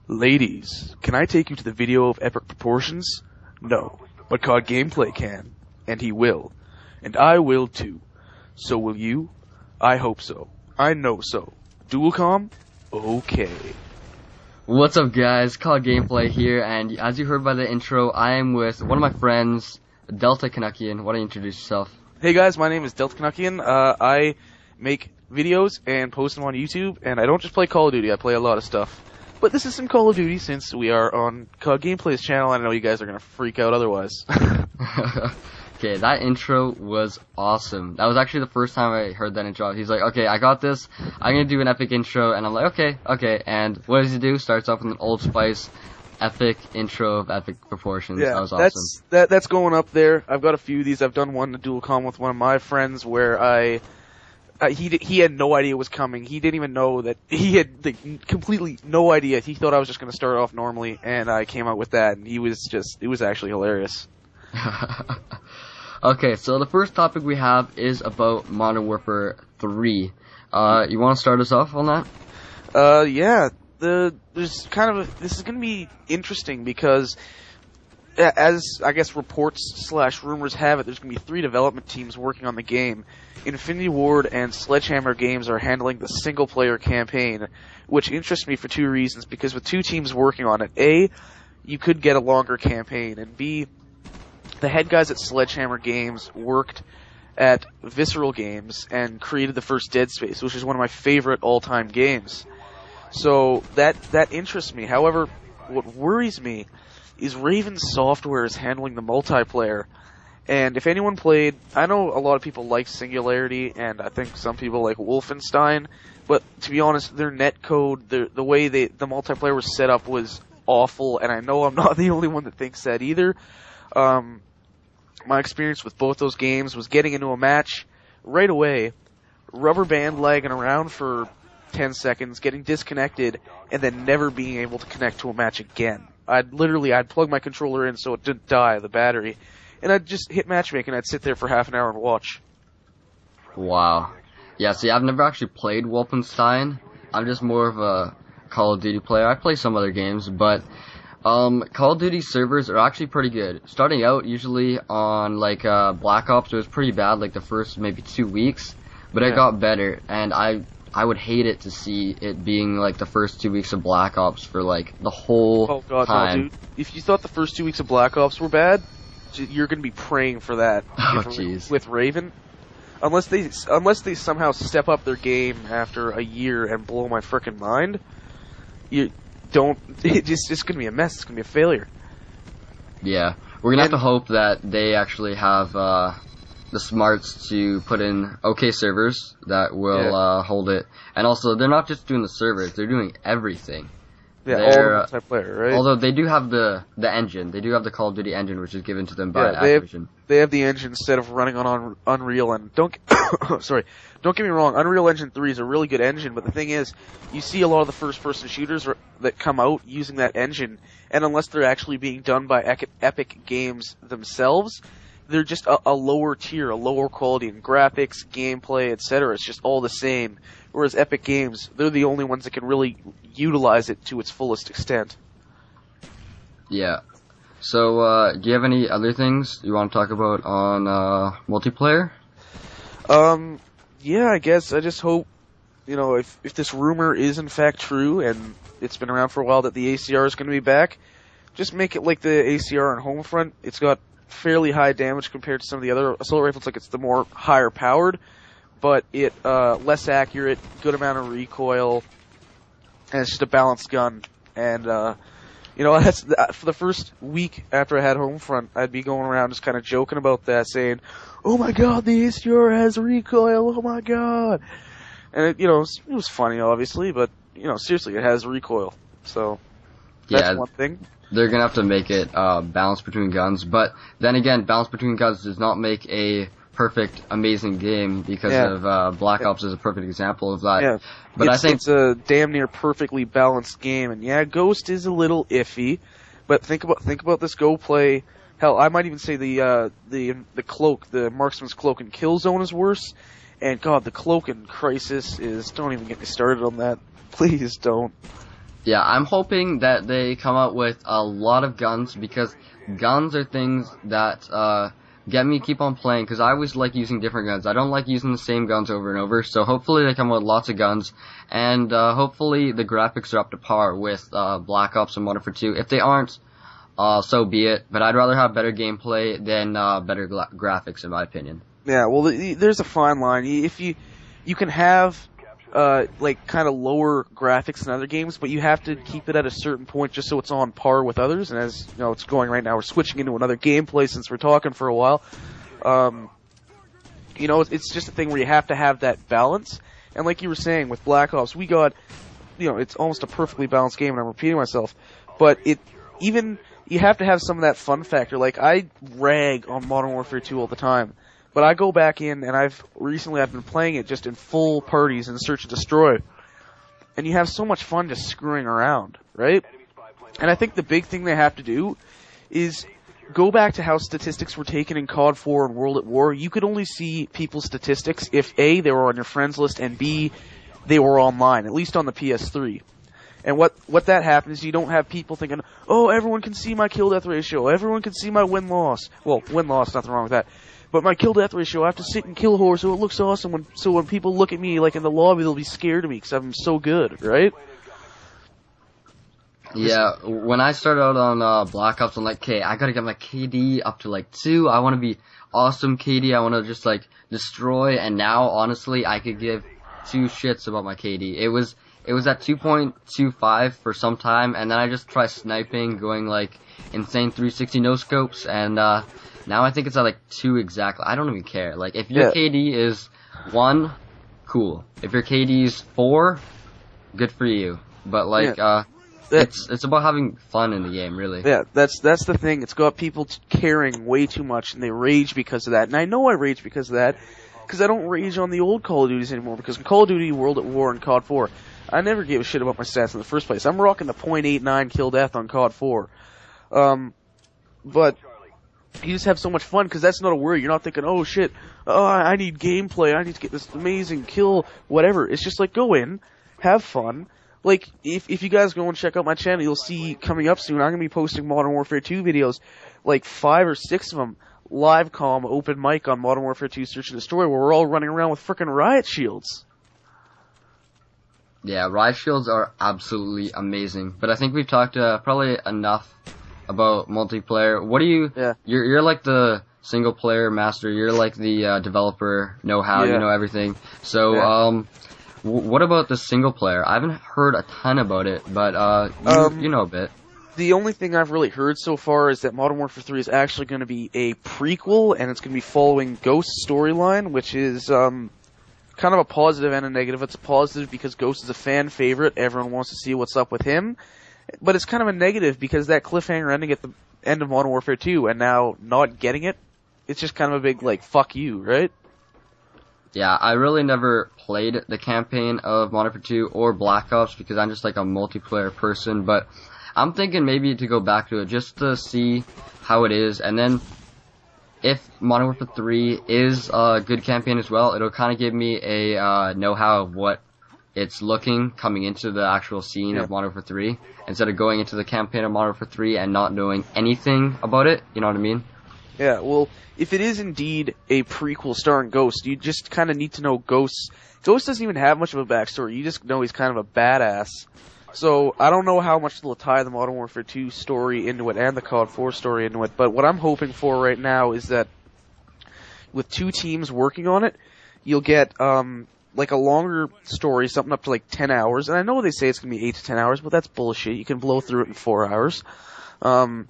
Ladies, can I take you to the video of epic proportions? No, but COD Gameplay can. And he will. And I will too. So will you? I hope so. I know so. Dualcom? Okay. What's up guys, COD Gameplay here, and as you heard by the intro, I am with one of my friends, Delta Canuckian. Why don't you introduce yourself? Hey guys, my name is Delta Canuckian. I make videos and post them on YouTube, and I don't just play Call of Duty, I play a lot of stuff. But this is some Call of Duty since we are on COD Gameplay's channel. I know you guys are going to freak out otherwise. Okay, that intro was awesome. That was actually the first time I heard that intro. He's like, okay, I got this. I'm going to do an epic intro. And I'm like, okay. And what does he do? Starts off with an Old Spice epic intro of epic proportions. Yeah, that was awesome. That's going up there. I've got a few of these. I've done one to Dualcom with one of my friends where he had no idea it was coming. He didn't even know that he had completely no idea. He thought I was just going to start off normally, and I came out with that, and it was actually hilarious. Okay, so the first topic we have is about Modern Warfare 3. You want to start us off on that? Yeah. This is going to be interesting because, as I guess reports / rumors have it, there's going to be 3 development teams working on the game. Infinity Ward and Sledgehammer Games are handling the single-player campaign, which interests me for 2 reasons. Because with 2 teams working on it, A, you could get a longer campaign, and B, the head guys at Sledgehammer Games worked at Visceral Games and created the first Dead Space, which is one of my favorite all-time games. So that interests me. However, what worries me is Raven Software is handling the multiplayer. And if anyone played, I know a lot of people like Singularity, and I think some people like Wolfenstein, but to be honest, their netcode, the way the multiplayer was set up was awful, and I know I'm not the only one that thinks that either. My experience with both those games was getting into a match right away, rubber band lagging around for 10 seconds, getting disconnected, and then never being able to connect to a match again. I'd plug my controller in so it didn't die, the battery, and I'd just hit matchmaking, and I'd sit there for half an hour and watch. Wow. Yeah, see, I've never actually played Wolfenstein. I'm just more of a Call of Duty player. I play some other games, but Call of Duty servers are actually pretty good. Starting out, usually on Black Ops, it was pretty bad, like the first maybe 2 weeks, but it got better, and I would hate it to see it being like the first 2 weeks of Black Ops for like the whole time. No, dude. If you thought the first 2 weeks of Black Ops were bad, you're going to be praying for that. Oh, jeez. With Raven. Unless they somehow step up their game after a year and blow my frickin' mind, it's just going to be a mess. It's going to be a failure. Yeah. We're going to have to hope that they actually have the smarts to put in okay servers that will hold it. And also, they're not just doing the servers, they're doing everything. Yeah, all the multiplayer, right? Although they do have the engine. They do have the Call of Duty engine, which is given to them by Activision. They have the engine instead of running on Unreal. And don't get me wrong, Unreal Engine 3 is a really good engine, but the thing is, you see a lot of the first-person shooters that come out using that engine, and unless they're actually being done by Epic Games themselves, they're just a lower tier, a lower quality in graphics, gameplay, etc. It's just all the same. Whereas Epic Games, they're the only ones that can really utilize it to its fullest extent. Yeah. So, do you have any other things you want to talk about on multiplayer? Yeah, I guess. I just hope, if this rumor is in fact true, and it's been around for a while that the ACR is going to be back, just make it like the ACR on Homefront. It's got fairly high damage compared to some of the other assault rifles, like it's the more higher powered, but it less accurate, good amount of recoil, and it's just a balanced gun. And that's for the first week after I had Homefront, I'd be going around just kind of joking about that, saying, "Oh my God, the ACR has recoil! Oh my God!" And it was funny, obviously, but seriously, it has recoil. So that's one thing. They're going to have to make it balance between guns. But then again, balance between guns does not make a perfect, amazing game because of Black Ops is a perfect example of that. Yeah. But I think it's a damn near perfectly balanced game. And yeah, Ghost is a little iffy, but think about this Go play. Hell, I might even say the cloak, the Marksman's Cloak in Killzone is worse. And God, the cloak in Crisis is, don't even get me started on that. Please don't. Yeah, I'm hoping that they come out with a lot of guns, because guns are things that get me keep on playing, because I always like using different guns. I don't like using the same guns over and over, so hopefully they come out with lots of guns, and hopefully the graphics are up to par with Black Ops and Modern Warfare 2. If they aren't, so be it, but I'd rather have better gameplay than better graphics, in my opinion. Yeah, well, there's a fine line. If you can have like kind of lower graphics than other games, but you have to keep it at a certain point just so it's on par with others. And as you know, it's going right now. We're switching into another gameplay since we're talking for a while. You know, it's just a thing where you have to have that balance. And like you were saying with Black Ops, we got, you know, it's almost a perfectly balanced game, and I'm repeating myself, but you have to have some of that fun factor. Like, I rag on Modern Warfare 2 all the time, but I go back in, and I've been playing it just in full parties in Search and Destroy, and you have so much fun just screwing around, right? And I think the big thing they have to do is go back to how statistics were taken in COD 4 and World at War. You could only see people's statistics if A, they were on your friends list, and B, they were online, at least on the PS3. And what that happens is you don't have people thinking, oh, everyone can see my kill-death ratio, everyone can see my win-loss. Well, win-loss, nothing wrong with that. But my kill-death ratio, I have to sit and kill whore so it looks awesome. So when people look at me, like in the lobby, they'll be scared of me because I'm so good, right? Yeah, when I started out on Black Ops, I'm like, okay, I gotta get my KD up to like 2. I want to be awesome KD. I want to just like destroy. And now, honestly, I could give 2 shits about my KD. It was at 2.25 for some time, and then I just tried sniping, going like insane 360 no scopes, and now I think it's at like 2 exactly. I don't even care. Like, if your KD is 1, cool. If your KD is 4, good for you. But like, it's about having fun in the game, really. Yeah, that's the thing. It's got people caring way too much, and they rage because of that. And I know I rage because of that, because I don't rage on the old Call of Duties anymore. Because in Call of Duty, World at War, and COD 4, I never gave a shit about my stats in the first place. I'm rocking the .89 kill death on COD 4. But you just have so much fun, because that's not a worry. You're not thinking, oh shit, I need gameplay, I need to get this amazing kill, whatever. It's just like, go in, have fun. Like, if you guys go and check out my channel, you'll see coming up soon, I'm going to be posting Modern Warfare 2 videos, like 5 or 6 of them, live comm, open mic on Modern Warfare 2 Search and Destroy, where we're all running around with frickin' riot shields. Yeah, riot shields are absolutely amazing, but I think we've talked probably enough about multiplayer. What do you? Yeah. You're like the single player master. You're like the developer know-how. You know everything. So what about the single player? I haven't heard a ton about it, but you know a bit. The only thing I've really heard so far is that Modern Warfare 3 is actually going to be a prequel, and it's going to be following Ghost's storyline, which is kind of a positive and a negative. It's a positive because Ghost is a fan favorite. Everyone wants to see what's up with him. But it's kind of a negative because that cliffhanger ending at the end of Modern Warfare 2 and now not getting it, it's just kind of a big, like, fuck you, right? Yeah, I really never played the campaign of Modern Warfare 2 or Black Ops because I'm just like a multiplayer person, but I'm thinking maybe to go back to it just to see how it is, and then if Modern Warfare 3 is a good campaign as well, it'll kind of give me a know-how of what it's looking coming into the actual scene of Modern Warfare 3, instead of going into the campaign of Modern Warfare 3 and not knowing anything about it, you know what I mean? Yeah, well, if it is indeed a prequel starring Ghost, you just kind of need to know Ghost. Ghost doesn't even have much of a backstory, you just know he's kind of a badass. So, I don't know how much they'll tie the Modern Warfare 2 story into it and the COD 4 story into it, but what I'm hoping for right now is that with 2 teams working on it, you'll get, like a longer story, something up to like 10 hours, and I know they say it's going to be 8 to 10 hours, but that's bullshit. You can blow through it in 4 hours. And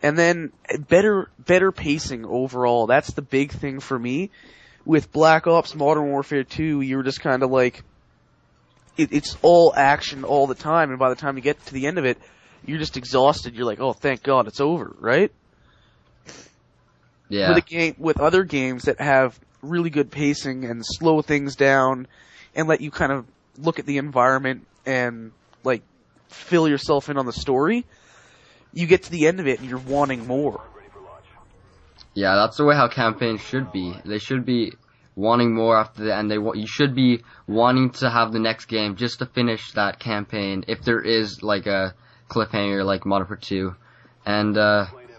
then better pacing overall. That's the big thing for me. With Black Ops Modern Warfare 2, you were just kind of like, it's all action all the time, and by the time you get to the end of it, you're just exhausted. You're like, oh, thank God, it's over, right? Yeah. With other games that have really good pacing and slow things down and let you kind of look at the environment and, like, fill yourself in on the story, you get to the end of it and you're wanting more. Yeah, that's the way how campaigns should be. They should be wanting more after the end. You should be wanting to have the next game just to finish that campaign if there is like a cliffhanger like Modern Warfare 2. And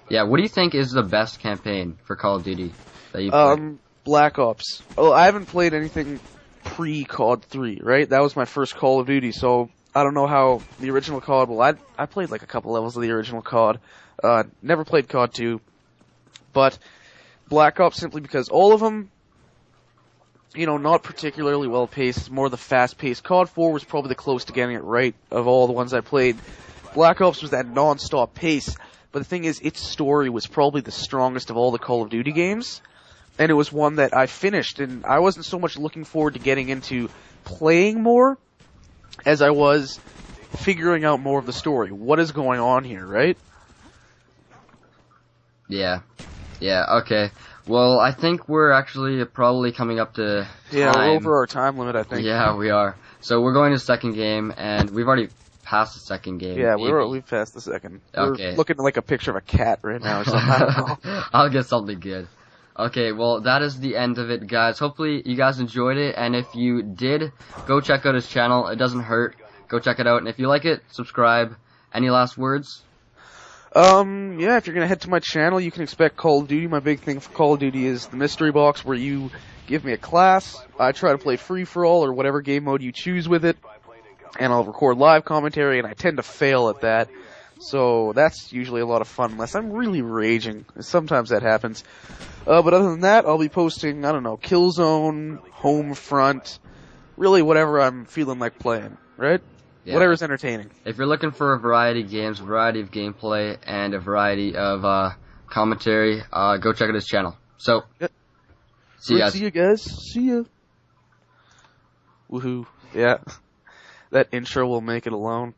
yeah, what do you think is the best campaign for Call of Duty that you played? Black Ops. Oh, I haven't played anything pre-COD 3, right? That was my first Call of Duty, so I don't know how the original COD. Well, I played like a couple levels of the original COD. Never played COD 2, but Black Ops simply because all of them, you know, not particularly well paced. It's more the fast paced. COD 4 was probably the close to getting it right of all the ones I played. Black Ops was that non-stop pace, but the thing is, its story was probably the strongest of all the Call of Duty games, and it was one that I finished, and I wasn't so much looking forward to getting into playing more as I was figuring out more of the story. What is going on here, right? Yeah, okay. Well, I think we're actually probably coming up to time. Yeah, we're over our time limit, I think. Yeah, we are. So we're going to the second game, and we've already passed the second game. Yeah, we've passed the second. Okay. We're looking at like a picture of a cat right now or something. I don't know. I'll get something good. Okay, well, that is the end of it, guys. Hopefully you guys enjoyed it, and if you did, go check out his channel. It doesn't hurt. Go check it out, and if you like it, subscribe. Any last words? Yeah, if you're gonna head to my channel, you can expect Call of Duty. My big thing for Call of Duty is the mystery box, where you give me a class, I try to play free-for-all or whatever game mode you choose with it, and I'll record live commentary, and I tend to fail at that. So that's usually a lot of fun, unless I'm really raging. Sometimes that happens. But other than that, I'll be posting, I don't know, Killzone, Homefront, really whatever I'm feeling like playing, right? Yeah. Whatever's entertaining. If you're looking for a variety of games, a variety of gameplay, and a variety of commentary, go check out his channel. So, yep. See you guys. See you guys. See ya. Woohoo. Yeah. That intro will make it alone.